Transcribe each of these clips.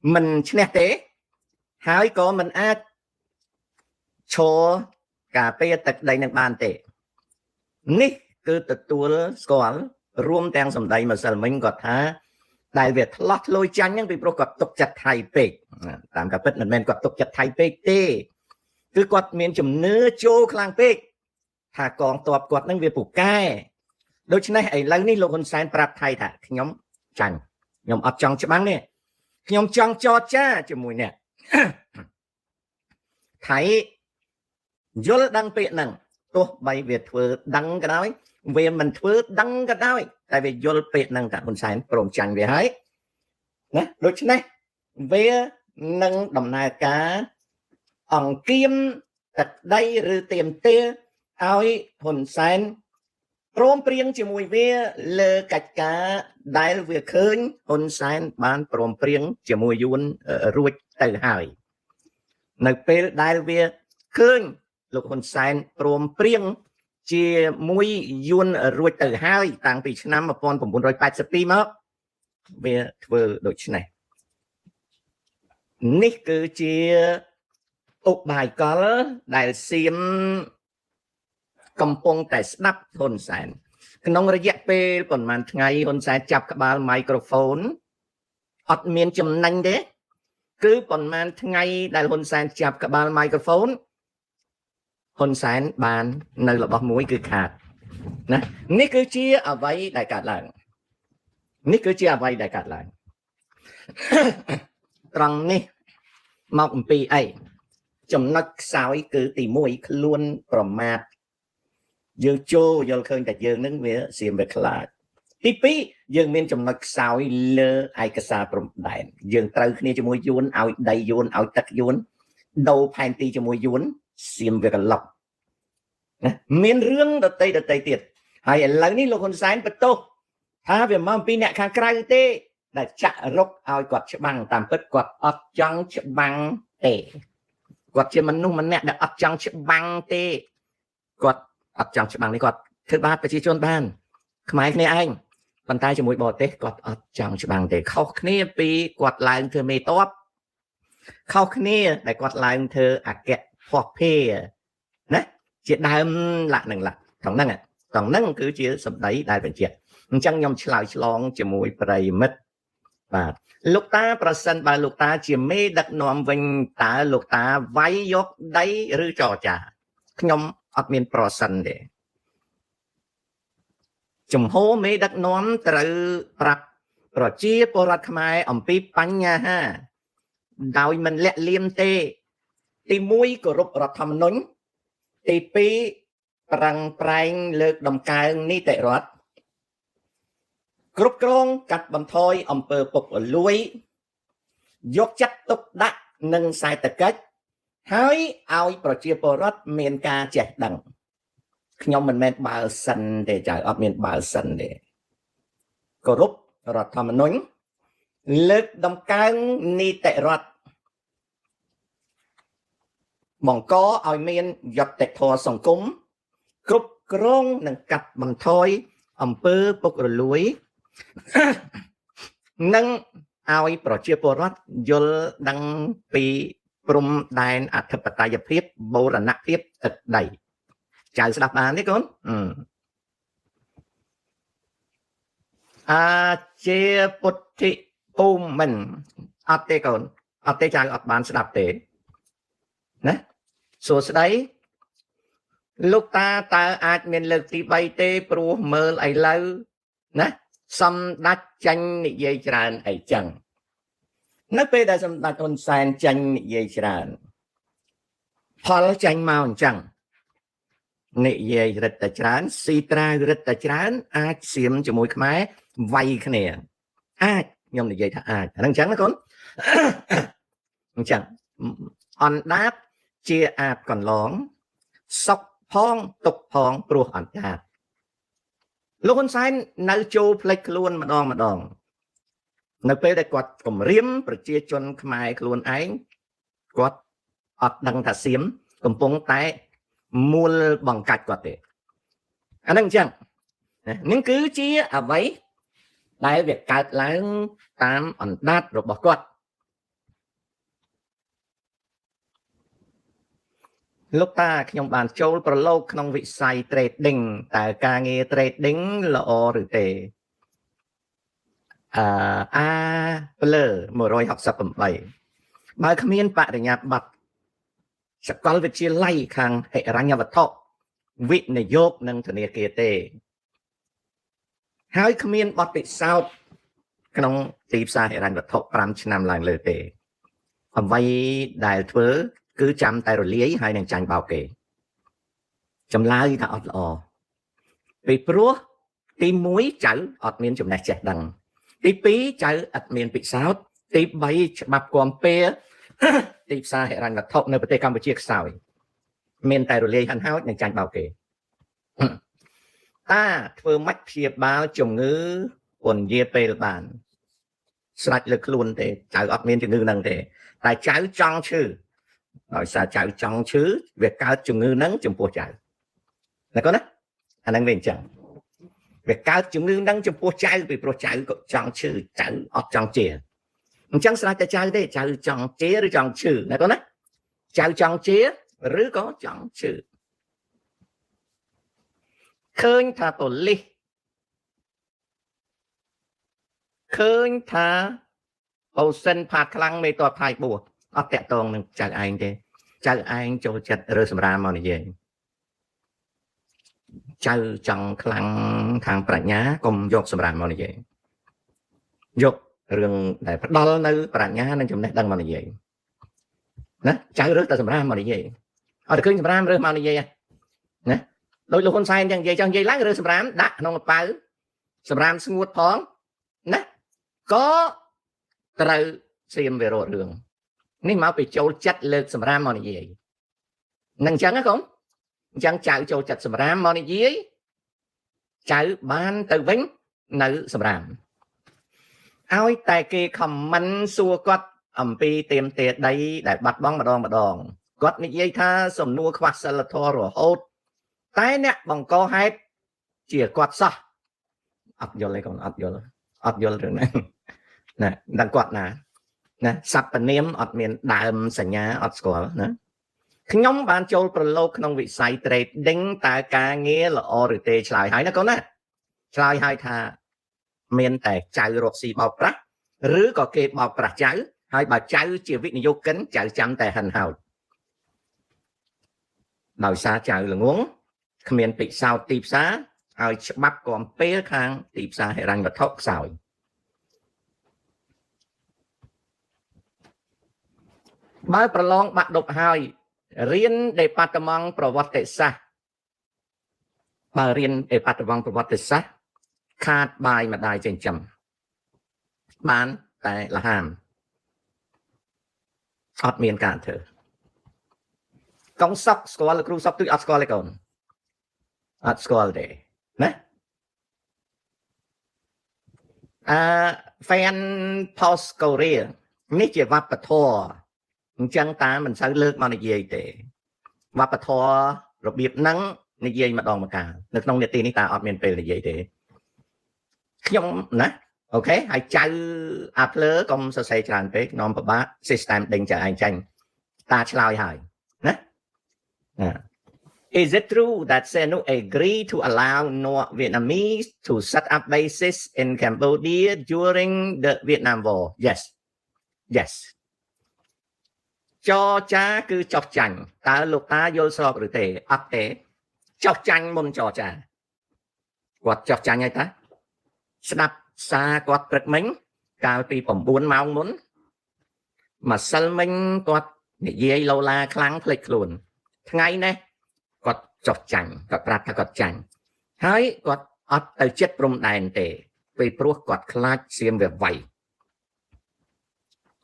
mình nè tế hãy có mình ác cho cả bê tật đầy năng bàn tế ní cứ tự tuôn squ'alរួមទាំងសម្ដីម្សិលមិញគាត់ថាដែលវាឆ្លោះឆ្លួយចាញ់ហ្នឹងពីព្រោះគាត់ទុកចិត្តថៃពេកតាមការពិតមិនមែនគាត់ទុកចិត្តថៃពេកទេគឺគាត់មានជំនឿចូលខ្លាំងពេកថាកងទ័ពគាត់ហ្នឹងវាពូកែដូច្នេះឥឡូវនេះលោកហ៊ុនសែនប្រាប់ថៃថាខ្ញុំចាញ់ខ្ញុំអត់ចង់ច្បាំងទេខ្ញុំចង់ចរចាជាមួយអ្នកថៃយល់ដឹងពាក្យហ្នឹងទោះបីវាធ្វើដឹងក៏ដោយវាមិនធ្វើដឹងក៏ដោយតែវាយល់ពាក្យហ្នឹងតាហ៊ុនសែនព្រមចាញ់វាហើយណាដូច្នេះវានឹងដំណើរការអង្គៀមទឹកដីឬទៀមទាឲ្យហ៊ុនសែនព្រមព្រៀងជាមួយវាលើកិច្ចការដែលវាឃើញហ៊ុនសែនបានព្រមព្រៀងជាមួយយួនរួចទៅហើយនៅពេលដែលវាឃើញលោកហ៊ុនសែនព្រមព្រៀងជាមួយយួនរួចទៅហើយតាំងពីឆ្នាំ1982មកវាធ្វើដូច្នេះនេះគឺជាឧបាយកលដែលសៀមកំពុងតែស្ដាប់ហ៊ុនសែនក្នុងរយៈពេលប្រហែលថ្ងៃហ៊ុនសែនចាប់ក្បាលមីក្រូហ្វូនអត់មានចំណេញទេគឺប្រហែលថ្ងៃដែលហ៊ុនសែនចាប់ក្បាលមីក្រូហ្វូនហ៊ុនសែនបាននៅរបស់មួយគឺខាតណានេះគឺជាអ្វីដែលកើតឡើងនេះគឺជាអ្វីដែលកើតឡើងត្រង់នេះមកអំពីអីចំណុចខ្សោយគឺទី1ខ្លួនប្រមាថយើងចូលយល់ឃើញតែយើងនឹងវាសៀមវាខ្លាចទី2យើងមានចំណុចខ្សោយលើឯកសារព្រំដែនយើងត្រូវគ្នាជាមួយយួនឲ្យដីយួនឲ្យទឹកយួនដូរផែនទីជាមួយយួនសៀមវាក្លប់ណាមានរឿងដតីទៀតហើយឥឡូវនេះលោកហ៊ុនសែនបន្ទោសថាវាមកពីអ្នកខាងក្រៅទេដែលចាក់រុកឲ្យគាត់ច្បាំងតាមពិតគាត់អត់ចង់ច្បាំងទេគាត់ជាមនុស្សម្នាក់ដែលអត់ចង់ច្បាំងទេគាត់អត់ចង់ច្បាំងនេះគាត់ធ្វើបាបប្រជាជនបានខ្មែរគ្នាឯងប៉ុន្តែជាមួយបរទេសគាត់អត់ចង់ច្បាំងទេខុសគ្នាពីគាត់ឡើងធ្វើមេតបខុសគ្នាដែលគាត់ឡើងធ្វើអគ្គភ័ព្វភេណាជាដើមលក្ខនឹងលក្ខត្រង់ហ្នឹងគឺជាសម្ដីដែលបញ្ជាក់អញ្ចឹងខ្ញុំឆ្លើយឆ្លងជាមួយប្រិយមិត្តបាទលោកតាប្រសិនបើលោកតាជាមេដឹកនាំវិញតើលោកតាវាយយកដីឬចរចាខ្ញុំអត់មានប្រសិនទេជំហរមេដឹកនាំត្រូវប្រាប់ប្រជាពលរដ្ឋខ្មែរអំពីបញ្ហាដោយមិនលាក់លៀមទេទី1គោរពរដ្ឋធម្មនុញ្ញទី2ប្រឹងប្រែងលើកដំកើងនីតិរដ្ឋគ្រប់គ្រងកាត់បន្ថយអំពើពុករលួយយកចិត្តទុកដាក់នឹងសេដ្ឋកិច្ចហើយឲ្យប្រជាពលរដ្ឋមានការចេះដឹងខ្ញុំមិនមែនបើសិនទេចៅអត់មានបើសិនទេគោរពរដ្ឋធម្មនុញ្ញលើកដំកើងនីតិរដ្ឋបង្កឲ្យមានយុត្តិធម៌សង្គមគ្រប់គ្រងនិងកាត់បន្ថយអំពើពុករលួយនិងឲ្យប្រជាពលរដ្ឋយល់ដឹងពីព្រំដែនអធិបតេយ្យភាពបូរណភាពទឹកដីចៅស្ដាប់បានទេកូនជាពុទ្ធិភូមិមិនអត់ទេកូនអត់ទេចៅអត់បានស្ដាប់ទេណាសួស្ដីលោកតាតើអាចមានលើកទី3ទេព្រោះមើលឥឡូវណាសម្ដេចចាញ់និយាយច្រើនអីចឹងនៅពេលដែលសម្ដេចហ៊ុនសែនចាញ់និយាយច្រើនផលចាញ់មកអញ្ចឹងនិយាយរិតតែច្រើនស៊ីត្រាវរិតតែច្រើនអាចសៀមជាមួយខ្មែរវាយគ្នាអាចខ្ញុំនិយាយថាអាចអាហ្នឹងអញ្ចឹងណាកូនអញ្ចឹងអណ្ដាតជាអាបកន្លងសុកផងទុកផងព្រោះអណ្ដាតលោកហ៊ុនសែននៅចូលផ្លេចខ្លួនម្ដងនៅពេលដែលគាត់គម្រាមប្រជាជនខ្មែរខ្លួនឯងគាត់អត់ដឹងថាសៀមកំពុងតែមូលបង្កាច់គាត់ទេអាហ្នឹងអញ្ចឹងនេះគឺជាអ្វីដែលវាកើតឡើងតាមអណ្ដាតរបស់គាត់ លោកតាខ្ញុំបានចូលប្រឡូកក្នុងវិស័យ trading តើការងារ trading ល្អឬទេអាភ្លើ168បើគ្មានបរិញ្ញាបត្រសាកលវិទ្យាល័យខាងហិរញ្ញវត្ថុវិនិយោគនិងធនាគារទេហើយគ្មានបទពិសោធន៍ក្នុងទីផ្សារហិរញ្ញវត្ថុ5ឆ្នាំឡើងលើទេអ្វីដែលធ្វើគឺចាំតែរលាយហើយនឹងចាញ់បោកគេចម្លើយថាអត់ល្អពីព្រោះទី1ចៅអត់មានចំណេះចេះដឹងទី2ចៅអត់មានពិសោធន៍ទី3ច្បាប់គាំពែទីផ្សារហិរញ្ញវត្ថុនៅប្រទេសកម្ពុជាខ្សោយមានតែរលាយហិនហោចនិងចាញ់បោកគេតាធ្វើម៉េចព្យាបាលជំងឺពន្យាពេលបានស្រេចលើខ្លួនទេចៅអត់មានជំងឺហ្នឹងទេតែចៅចង់ឈឺដោយសារចៅចង់ឈឺវាកើតជំងឺហ្នឹងចំពោះចៅណាកូនណាអាហ្នឹងវាអញ្ចឹងវាកើតជំងឺហ្នឹងចំពោះចៅពីព្រោះចៅក៏ចង់ឈឺចៅអត់ចង់ជាអញ្ចឹងស្រេចតែចៅទេចៅចង់ជាឬចង់ឈឺណាកូនណាចៅចង់ជាឬក៏ចង់ឈឺឃើញថាប៉ូលីសឃើញថាអូសិនផាតខ្លាំងមេតបថៃបួសអត់តាក់តងនឹងចៅឯងទេចៅឯងចូលចិត្តរើសម្រាមមកនិយាយចៅចង់ខ្លាំងខាងប្រាជ្ញាកុំយកសម្រាមមកនិយាយយករឿងដែលផ្ដល់នៅប្រាជ្ញានិងចំណេះដឹងមកនិយាយណាចៅរើសតែសម្រាមមកនិយាយអត់ឃើញសម្រាមរើសមកនិយាយណាដោយលោកហ៊ុនសែនយ៉ាងនិយាយចង់និយាយឡើងរើសសម្រាមដាក់ក្នុងកប៉ៅសម្រាមស្ងួតផងណាក៏ត្រូវសៀមវារត់រឿងនេះមកពីចូលចិត្តលើកសម្រាមមកនិយាយនឹងអញ្ចឹងណាកូនអញ្ចឹងចៅចូលចិត្តសម្រាមមកនិយាយចៅបានទៅវិញនៅសម្រាមឲ្យតែគេខមមិនសួរគាត់អំពីទៀមទាដីដែលបាត់បង់ម្ដងគាត់និយាយថាសំណួរខ្វះសិលធម៌រហូតតែអ្នកបង្កហេតុជាគាត់សោះអត់យល់ទេកូនអត់យល់រឿងហ្នឹងណាដល់គាត់ណាសព្វនាមអត់មានដើមសញ្ញាអត់ស្គាល់ណាខ្ញុំបានចូលប្រឡូកក្នុងវិស័យ trading តើការងារល្អឬទេឆ្លើយហើយណាកូនណាឆ្លើយហើយថាមានតែចៅរកស៊ីបោកប្រាស់ឬក៏គេបោកប្រាស់ចៅហើយបើចៅជាវិនិយោគិនចៅចាំតែហិនហោចដោយសារចៅល្ងងគ្មានពិសោធន៍ទីផ្សារឲ្យច្បាប់គាំពែខាងទីផ្សារហិរញ្ញវត្ថុខ្សោយបើប្រឡងបាក់ដប់ហើយរៀនដេប៉ាតឺម៉ង់ប្រវត្តិសាស្ត្របើរៀនដេប៉ាតឺម៉ង់ប្រវត្តិសាស្ត្រខាតបាយម្ដាយចិញ្ចឹមបានតែលហាមអត់មានការធ្វើកងសុកស្គាល់គ្រូសុកទុយអត់ស្គាល់ទេកូនអត់ស្គាល់ទេណាfan post Korea នេះជាវប្បធម៌អញ្ចឹងតាមិនសូវលើកមកនិយាយទេវប្បធម៌របៀបហ្នឹងនិយាយម្ដងម្កាលនៅក្នុងនេតិនេះតាអត់មានពេលនិយាយទេខ្ញុំណាអូខេហើយចៅអាភ្លើកុំសរសេរច្រើនពេកនាំពិបាក system ដេញចៅឯងចាញ់តាឆ្លើយហើយណា Is it true that Sihanouk agreed to allow North Vietnamese to set up bases in Cambodia during the Vietnam War? Yes ចរចាគឺចោះចាញ់តើលោកតាយល់ស្របឬទេអត់ទេចោះចាញ់មុនចរចាគាត់ចោះចាញ់ហើយតាស្ដាប់សារគាត់ព្រឹកមិញកាលពី9ម៉ោងមុនម្សិលមិញគាត់និយាយឡូឡាខ្លាំងភ្លេចខ្លួនថ្ងៃនេះគាត់ចោះចាញ់គាត់ប្រាប់ថាគាត់ចាញ់ហើយគាត់អត់ទៅចិត្តព្រំដែនទេពីព្រោះគាត់ខ្លាចសៀមវាវាយ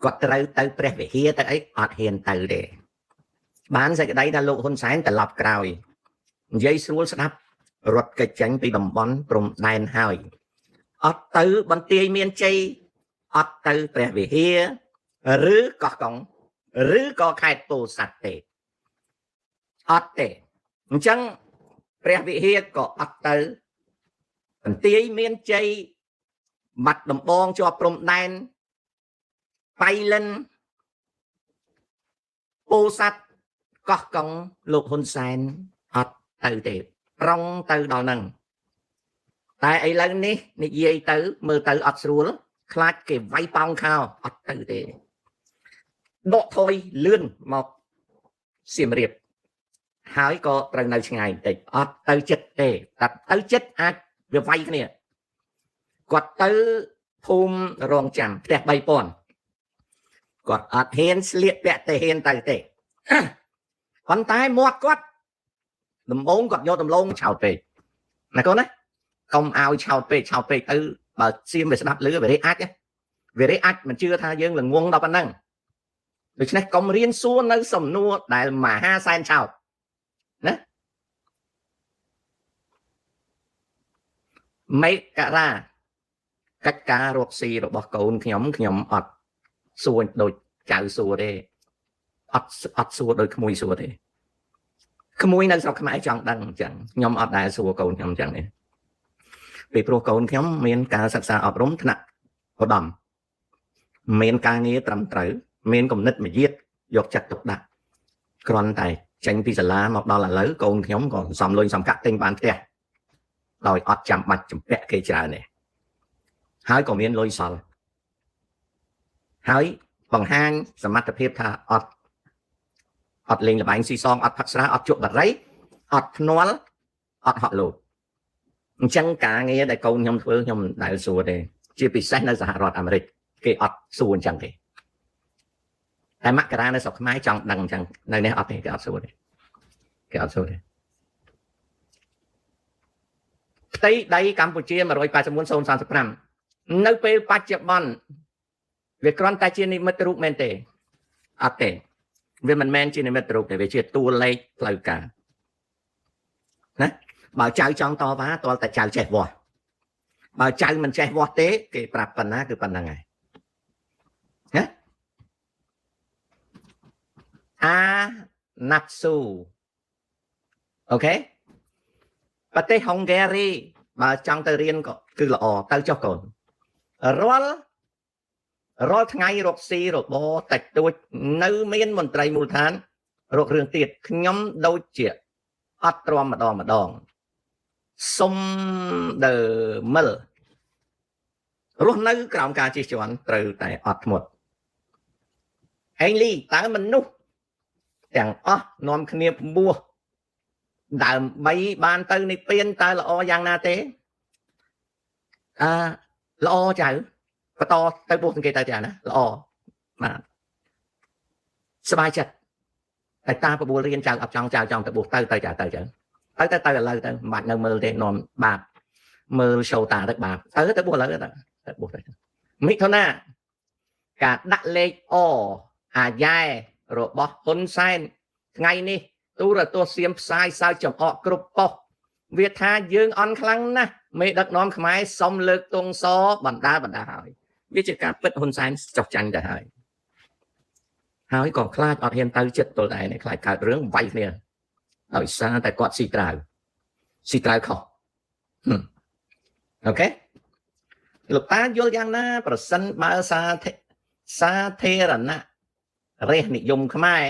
គាត់ត្រូវទៅព្រះវិហារទៅអីអត់ហ៊ានទៅទេបានសេចក្តីថាលោកហ៊ុនសែនត្រឡប់ក្រោយនិយាយស្រួលស្ដាប់រត់កិច្ចចេញពីតំបន់ព្រំដែនហើយអត់ទៅបន្ទាយមានជ័យអត់ទៅព្រះវិហារឬកោះកុងឬក៏ខេត្តពោធិ៍សាត់ទេអត់ទេអញ្ចឹងព្រះវិហារក៏អត់ទៅបន្ទាយមានជ័យបាត់ដំបងជាប់ព្រំដែនបៃលិនពោធិ៍សាត់ កោះកង់លោកហ៊ុនសែនអត់ទៅទេប្រងទៅដល់ហ្នឹងតែឥឡូវនេះនិយាយទៅមើលទៅអត់ស្រួលខ្លាចគេវាយប៉ោងខោអត់ទៅទេដកថយលឿនមកសៀមរាបហើយក៏ត្រូវនៅឆ្ងាយបន្តិចអត់ទៅចិត្តទេតែទៅចិត្តអាចវាវាយគ្នាគាត់ទៅភូមិរងចាំផ្ទះ3000គាត់អត់ហ៊ានស្លៀកពាក់តែហ៊ានទៅទេប៉ុន្តែមាត់គាត់ដំបងគាត់យកដំឡូងឆោតពេកណាកូនណាកុំឲ្យឆោតពេកទៅបើសៀមវាស្ដាប់ឮវារេអាចមិនជឿថាយើងល្ងងដល់ប៉ុណ្ណឹងដូច្នេះកុំរៀនសួរនៅសំណួរដែលមហាសែនឆោតណាមេការ៉ាកិច្ចការរកស៊ីរបស់កូនខ្ញុំអត់សួរដូចចៅសួរទេអត់សួរដូចក្មួយសួរទេក្មួយនៅស្រុកខ្មែរចង់ដឹងអញ្ចឹងខ្ញុំអត់ដែលសួរកូនខ្ញុំអញ្ចឹងទេពីព្រោះកូនខ្ញុំមានការសិក្សាអប់រំថ្នាក់ឧត្តមមានការងារត្រឹមត្រូវមានគំនិតមាយាទយកចិត្តទុកដាក់គ្រាន់តែចេញពីសាលាមកដល់ឥឡូវកូនខ្ញុំក៏សំលុយសំកាក់ទិញបានផ្ទះដោយអត់ចាំបាច់ជំពាក់គេច្រើនទេហើយក៏មានលុយសល់ហើយបង្ហាញសមត្ថភាពថាអត់លេងល្បែងស៊ីសងអត់ផឹកស្រាអត់ជក់បារីអត់ភ្នាល់អត់ហក់លោតអញ្ចឹងការងារដែលកូនខ្ញុំធ្វើខ្ញុំមិនដែលសួរទេជាពិសេសនៅសហរដ្ឋអាមេរិកគេអត់សួរអញ្ចឹងទេតែមករានៅស្រុកខ្មែរចង់ដឹងអញ្ចឹងនៅនេះអត់ទេគេអត់សួរទេផ្ទៃដីកម្ពុជា189,035នៅពេលបច្ចុប្បន្នវាគ្រាន់តែជានិមិត្តរូបមែនទេអត់ទេវាមិនមែនជានិមិត្តរូបទេវាជាតួលេខផ្លូវការណាបើចៅចង់តវ៉ាតលតែចៅចេះវាស់បើចៅមិនចេះវាស់ទេគេប្រាប់ប៉ុណ្ណាគឺប៉ុណ្ណឹងហើយណាអាណាត់ស៊ូអូខេប្រទេសហុងហ្គេរីបើចង់ទៅរៀនក៏គឺល្អទៅចុះកូនរាល់ថ្ងៃរកស៊ីរបរតិចតួចនៅមានមន្ត្រីមូលដ្ឋានរករឿងទៀតខ្ញុំដូចជាអត់ទ្រាំម្ដងសុំដើមិលរស់នៅក្រោមការជិះជាន់ត្រូវតែអត់ធ្មត់ហេងលីតើមនុស្សទាំងអស់នាំគ្នាបួសដើម្បីបានទៅនិព្វានតើល្អយ៉ាងណាទេល្អចៅបន្តទៅបួសសង្កេតទៅចាណាល្អបាទសบายចិត្តតែតាបបួលរៀនចៅអត់ចង់ចៅចង់ទៅបួសទៅចៅទៅឥឡូវទៅមិនបាច់នៅមើលទេនាំបាបមើល show តាទៅបាបទៅបួសឥឡូវទៅបួសទៅមិថុនាការដាក់លេខអអាយ៉ែរបស់ហ៊ុនសែនថ្ងៃនេះទូរទស្សន៍សៀមផ្សាយសើចចំអកគ្រប់ប៉ុស្តិ៍វាថាយើងអន់ខ្លាំងណាស់មេដឹកនាំខ្មែរសុំលើកទងសបណ្ដាហើយវាជាការពិតហ៊ុនសែនចោះចាញ់ទៅហើយក៏ខ្លាចអត់ហ៊ានទៅចិត្តទល់ដែរខ្លាចកើតរឿងវាយគ្នាដោយសារតែគាត់ស៊ីត្រាវខុសអូខេលោកតាយល់យ៉ាងណាប្រសិនបើសាធារណៈរះនិយមខ្មែរ